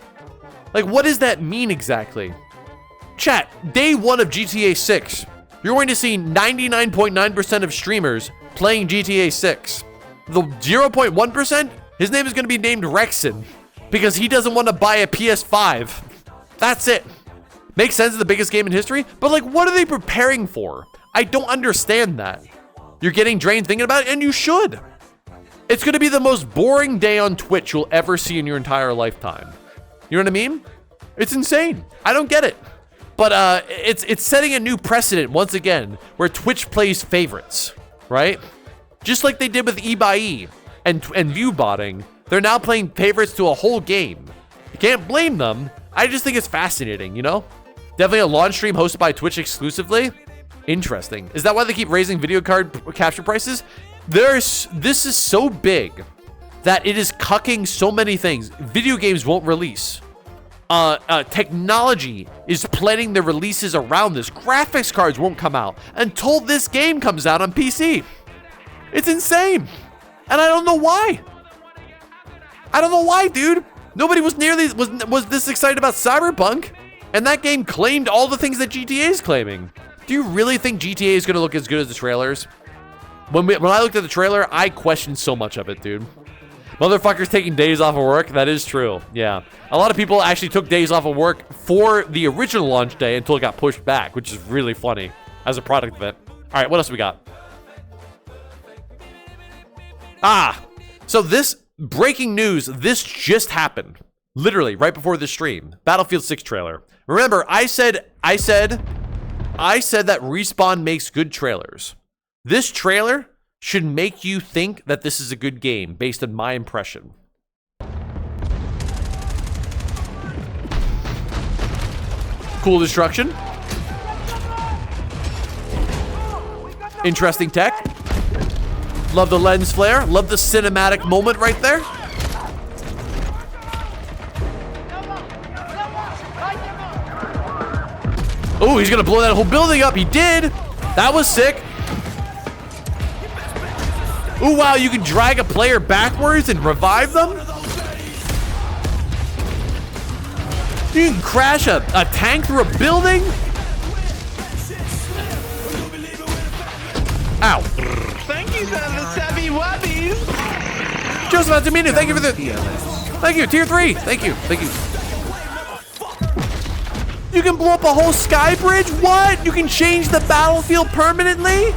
Like, what does that mean exactly? Chat, day one of GTA 6, you're going to see 99.9% of streamers playing GTA 6. The 0.1%, his name is going to be named Rexon. because he doesn't want to buy a PS5. That's it. Makes sense, the biggest game in history, but like, what are they preparing for? I don't understand that. You're getting drained thinking about it, and you should. It's going to be the most boring day on Twitch you'll ever see in your entire lifetime. You know what I mean? It's insane. I don't get it. But it's setting a new precedent once again where Twitch plays favorites, right? Just like they did with E and view botting, they're now playing favorites to a whole game. You can't blame them. I just think it's fascinating, you know? Definitely a launch stream hosted by Twitch exclusively. Interesting. Is that why they keep raising video card capture prices? This is so big that it is cucking so many things. Video games won't release. Technology is planning the releases around this. Graphics cards won't come out until this game comes out on PC. It's insane. And I don't know why. I don't know why, dude. Nobody was was this excited about Cyberpunk, and that game claimed all the things that GTA is claiming. Do you really think GTA is going to look as good as the trailers? When I looked at the trailer, I questioned so much of it, dude. Motherfuckers taking days off of work. That is true. Yeah. A lot of people actually took days off of work for the original launch day until it got pushed back, which is really funny as a product of it. All right, what else we got? So this breaking news, this just happened. Literally right before the stream. Battlefield 6 trailer. Remember, I said that Respawn makes good trailers. This trailer should make you think that this is a good game based on my impression. Cool destruction. Interesting tech. Love the lens flare. Love the cinematic moment right there. Oh, he's gonna blow that whole building up. He did. That was sick. Oh, wow, you can drag a player backwards and revive them? You can crash a tank through a building? Ow. Thank you for the savvy wubbies. Joseph Antamino, thank you for the... Thank you, tier 3. Thank you. You can blow up a whole sky bridge? What? You can change the battlefield permanently?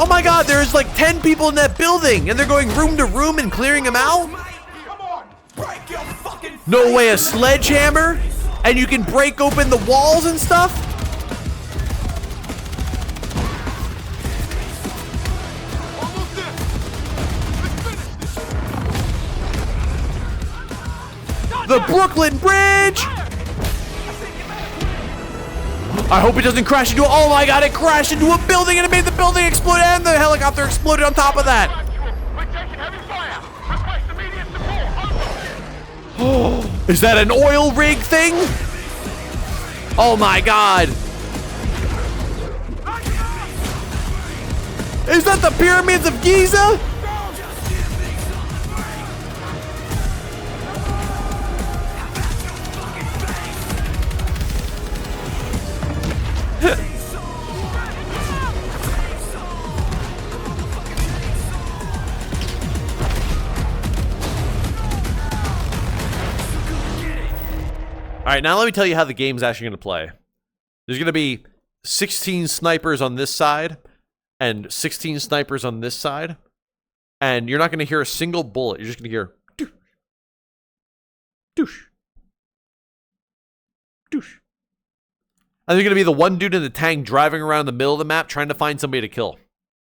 Oh my god, there's like 10 people in that building and they're going room to room and clearing them out? No way, a sledgehammer? And you can break open the walls and stuff? The Brooklyn Bridge! I hope it doesn't crash into oh my god, it crashed into a building and it made the building explode and the helicopter exploded on top of that. Oh, is that an oil rig thing? Oh my god. Is that the pyramids of Giza? All right, now let me tell you how the game's actually going to play. There's going to be 16 snipers on this side and 16 snipers on this side. And you're not going to hear a single bullet. You're just going to hear doosh, doosh, doosh. And there's going to be the one dude in the tank driving around the middle of the map trying to find somebody to kill.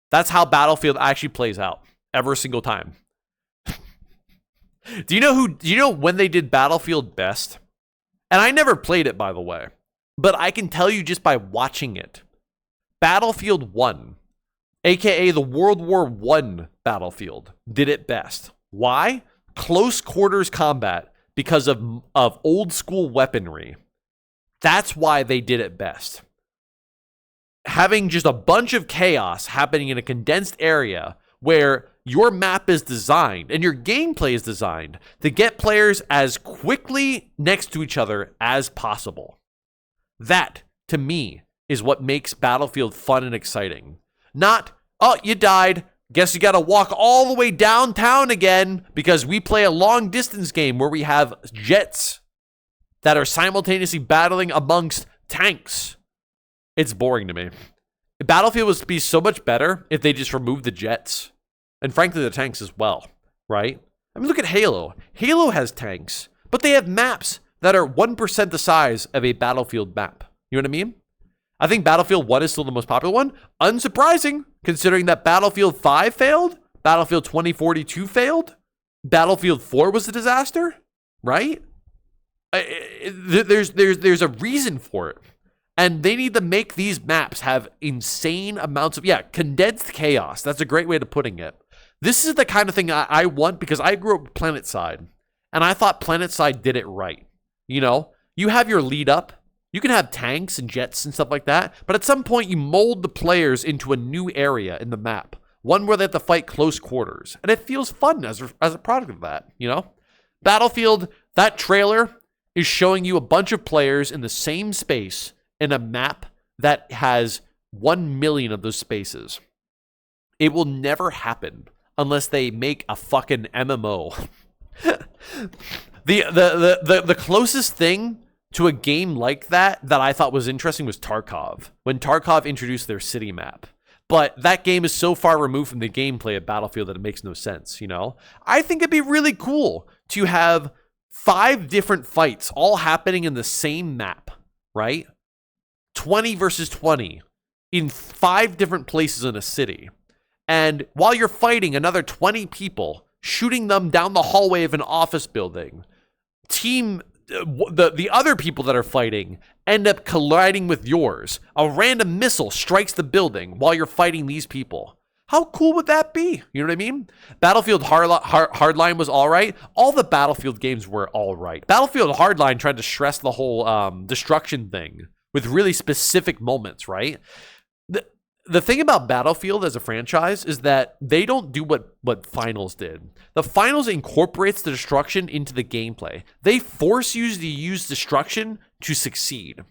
That's how Battlefield actually plays out every single time. Do you know when they did Battlefield best? And I never played it, by the way, but I can tell you just by watching it. Battlefield 1, aka the World War I Battlefield, did it best. Why? Close quarters combat because of old school weaponry. That's why they did it best. Having just a bunch of chaos happening in a condensed area where your map is designed and your gameplay is designed to get players as quickly next to each other as possible. That, to me, is what makes Battlefield fun and exciting. Not, Oh, you died. Guess you got to walk all the way downtown again because we play a long distance game where we have jets that are simultaneously battling amongst tanks. It's boring to me. Battlefield would be so much better if they just removed the jets. And frankly, the tanks as well, right? I mean, look at Halo. Halo has tanks, but they have maps that are 1% the size of a Battlefield map. You know what I mean? I think Battlefield 1 is still the most popular one. Unsurprising, considering that Battlefield 5 failed, Battlefield 2042 failed, Battlefield 4 was a disaster, right? There's a reason for it. And they need to make these maps have insane amounts of, condensed chaos. That's a great way of putting it. This is the kind of thing I want because I grew up with PlanetSide. And I thought PlanetSide did it right. You know, you have your lead up. You can have tanks and jets and stuff like that. But at some point, you mold the players into a new area in the map. One where they have to fight close quarters. And it feels fun as a product of that, you know? Battlefield, that trailer is showing you a bunch of players in the same space in a map that has 1 million of those spaces. It will never happen unless they make a fucking MMO. The closest thing to a game like that I thought was interesting was Tarkov. When Tarkov introduced their city map. But that game is so far removed from the gameplay of Battlefield that it makes no sense, you know? I think it'd be really cool to have 5 different fights all happening in the same map, right? 20 versus 20 in 5 different places in a city. And while you're fighting another 20 people, shooting them down the hallway of an office building, the other people that are fighting end up colliding with yours. A random missile strikes the building while you're fighting these people. How cool would that be? You know what I mean? Battlefield Hardline was all right. All the Battlefield games were all right. Battlefield Hardline tried to stress the whole destruction thing with really specific moments, right? The thing about Battlefield as a franchise is that they don't do what Finals did. The Finals incorporates the destruction into the gameplay. They force you to use destruction to succeed.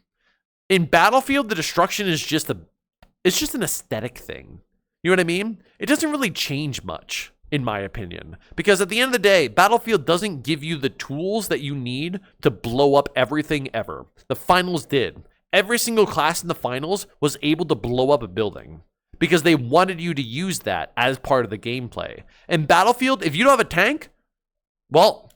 In Battlefield, the destruction is just an aesthetic thing. You know what I mean? It doesn't really change much, in my opinion. Because at the end of the day, Battlefield doesn't give you the tools that you need to blow up everything ever. The Finals did. Every single class in the Finals was able to blow up a building because they wanted you to use that as part of the gameplay. In Battlefield, if you don't have a tank, well,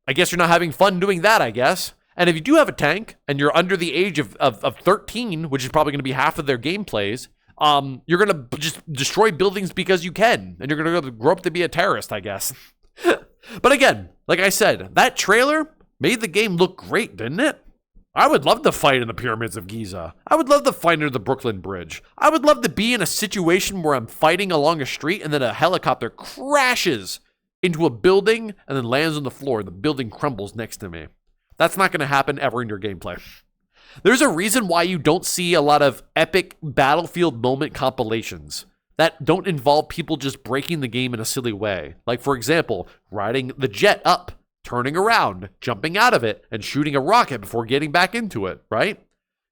I guess you're not having fun doing that, I guess. And if you do have a tank and you're under the age of 13, which is probably going to be half of their gameplays, you're going to just destroy buildings because you can. And you're going to grow up to be a terrorist, I guess. But again, like I said, that trailer made the game look great, didn't it? I would love to fight in the pyramids of Giza. I would love to fight under the Brooklyn Bridge. I would love to be in a situation where I'm fighting along a street and then a helicopter crashes into a building and then lands on the floor and the building crumbles next to me. That's not going to happen ever in your gameplay. There's a reason why you don't see a lot of epic Battlefield moment compilations that don't involve people just breaking the game in a silly way. Like, for example, riding the jet up, turning around, jumping out of it, and shooting a rocket before getting back into it, right?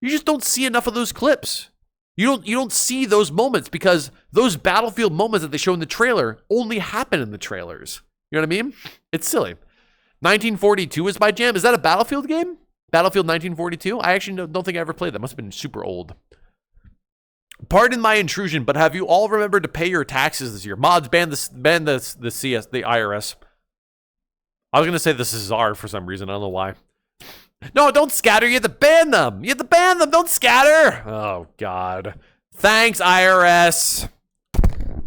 You just don't see enough of those clips. You don't see those moments because those Battlefield moments that they show in the trailer only happen in the trailers. You know what I mean? It's silly. 1942 is my jam. Is that a Battlefield game? Battlefield 1942? I actually don't think I ever played that. Must have been super old. Pardon my intrusion, but have you all remembered to pay your taxes this year? Mods, ban the IRS. I was going to say the Cesar for some reason. I don't know why. No, don't scatter. You have to ban them. You have to ban them. Don't scatter. Oh, God. Thanks, IRS.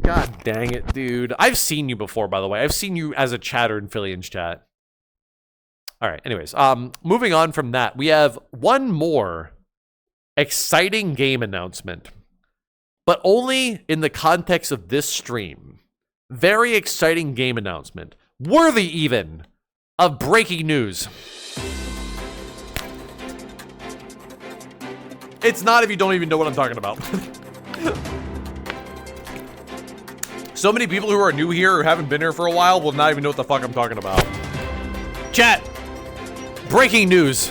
God dang it, dude. I've seen you before, by the way. I've seen you as a chatter in Phillian's chat. All right, anyways. Moving on from that, we have one more exciting game announcement, but only in the context of this stream. Very exciting game announcement. Worthy even of breaking news. It's not if you don't even know what I'm talking about. So many people who are new here or haven't been here for a while will not even know what the fuck I'm talking about. Chat, breaking news.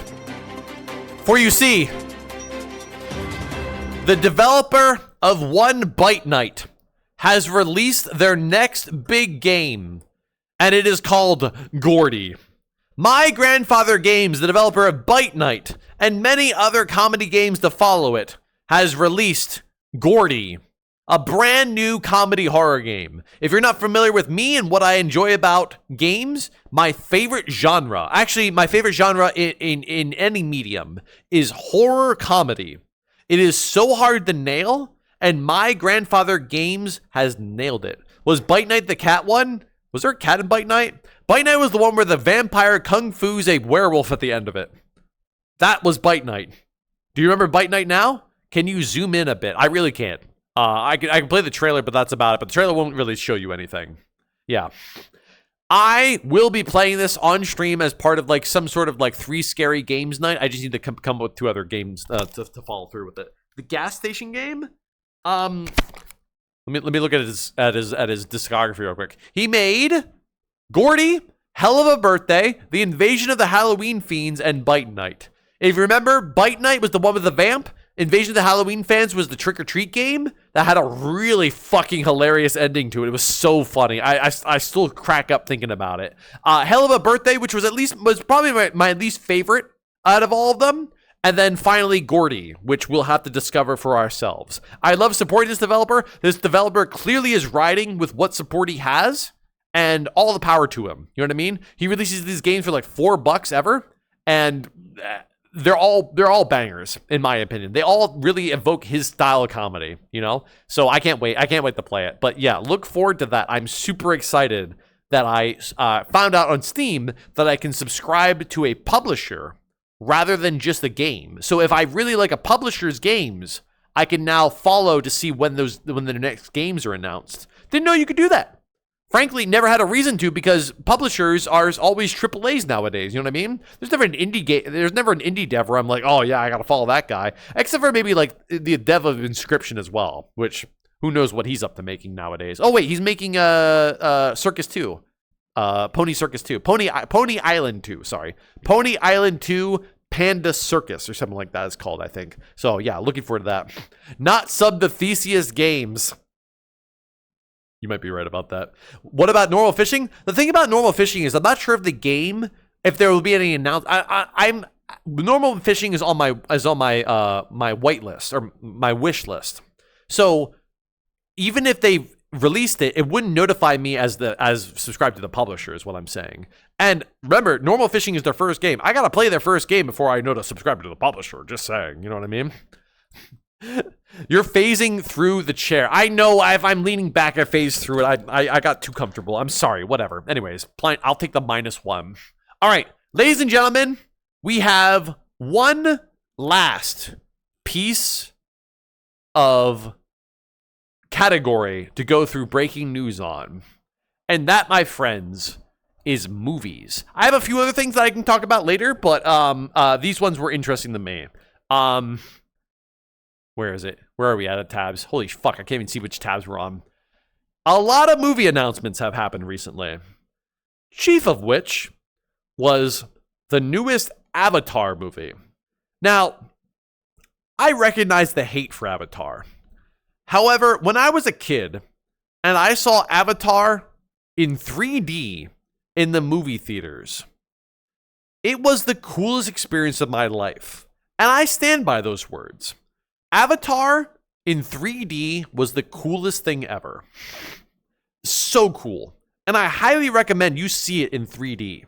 For you see, the developer of One Bite Night has released their next big game, and it is called Gordy. My Grandfather Games, the developer of Bite Night and many other comedy games to follow it, has released Gordy, a brand new comedy horror game. If you're not familiar with me and what I enjoy about games, my favorite genre, actually my favorite genre in any medium, is horror comedy. It is so hard to nail, and My Grandfather Games has nailed it. Was Bite Night the cat one? Was there a cat in Bite Night? Bite Night was the one where the vampire kung fu's a werewolf at the end of it. That was Bite Night. Do you remember Bite Night now? Can you zoom in a bit? I really can't. I can play the trailer, but that's about it. But the trailer won't really show you anything. Yeah. I will be playing this on stream as part of like some sort of like 3 scary games night. I just need to come up with 2 other games to follow through with it. The gas station game? Let me look at his discography real quick. He made Gordy, Hell of a Birthday, The Invasion of the Halloween Fiends, and Bite Night. If you remember, Bite Night was the one with the vamp. Invasion of the Halloween Fans was the trick or treat game that had a really fucking hilarious ending to it. It was so funny. I still crack up thinking about it. Hell of a Birthday, which was probably my least favorite out of all of them. And then finally Gordy, which we'll have to discover for ourselves. I love supporting this developer. This developer clearly is riding with what support he has, and all the power to him. You know what I mean? He releases these games for like $4 ever, and they're all bangers in my opinion. They all really evoke his style of comedy, you know? So I can't wait to play it. But yeah, look forward to that. I'm super excited that I found out on Steam that I can subscribe to a publisher rather than just a game. So if I really like a publisher's games, I can now follow to see when the next games are announced. Didn't know you could do that. Frankly, never had a reason to, because publishers are always AAAs nowadays. You know what I mean? There's never an indie dev where I'm like, oh yeah, I gotta follow that guy. Except for maybe like the dev of Inscription as well, which who knows what he's up to making nowadays. Oh wait, he's making Circus 2. Pony Circus 2. Pony Island 2, sorry. Pony Island 2 Panda Circus or something like that is called, I think. So yeah, looking forward to that. Not sub the Theseus Games. You might be right about that. What about Normal Fishing? The thing about Normal Fishing is I'm not sure if the game, if there will be any announcement. I'm Normal Fishing is on my my white list or my wish list. So even if they released it, it wouldn't notify me as subscribed to the publisher is what I'm saying. And remember, Normal Fishing is their first game. I gotta play their first game before I know to subscribe to the publisher. Just saying, you know what I mean? You're phasing through the chair. I know if I'm leaning back, I phase through it. I got too comfortable. I'm sorry, whatever. Anyways, I'll take the -1. All right, ladies and gentlemen, we have one last piece of category to go through breaking news on. And that, my friends, is movies. I have a few other things that I can talk about later, but these ones were interesting to me. Where is it? Where are we at tabs? Holy fuck, I can't even see which tabs we're on. A lot of movie announcements have happened recently. Chief of which was the newest Avatar movie. Now, I recognize the hate for Avatar. However, when I was a kid and I saw Avatar in 3D in the movie theaters, it was the coolest experience of my life. And I stand by those words. Avatar in 3D was the coolest thing ever. So cool. And I highly recommend you see it in 3D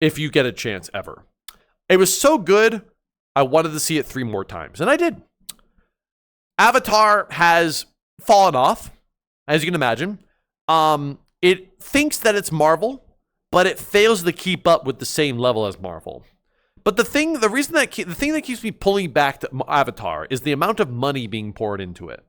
if you get a chance ever. It was so good, I wanted to see it 3 more times, and I did. Avatar has fallen off, as you can imagine. It thinks that it's Marvel, but it fails to keep up with the same level as Marvel. But the thing that keeps me pulling back to Avatar is the amount of money being poured into it.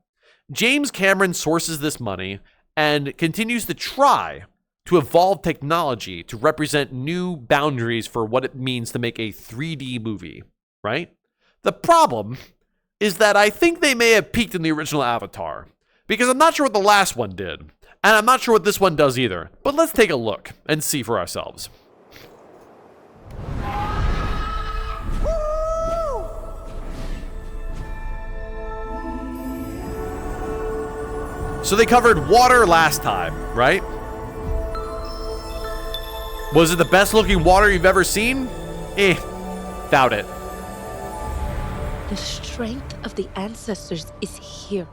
James Cameron sources this money and continues to try to evolve technology to represent new boundaries for what it means to make a 3D movie, right? The problem is that I think they may have peaked in the original Avatar, because I'm not sure what the last one did, and I'm not sure what this one does either. But let's take a look and see for ourselves. So they covered water last time, right? Was it the best looking water you've ever seen? Doubt it. The strength of the ancestors is here.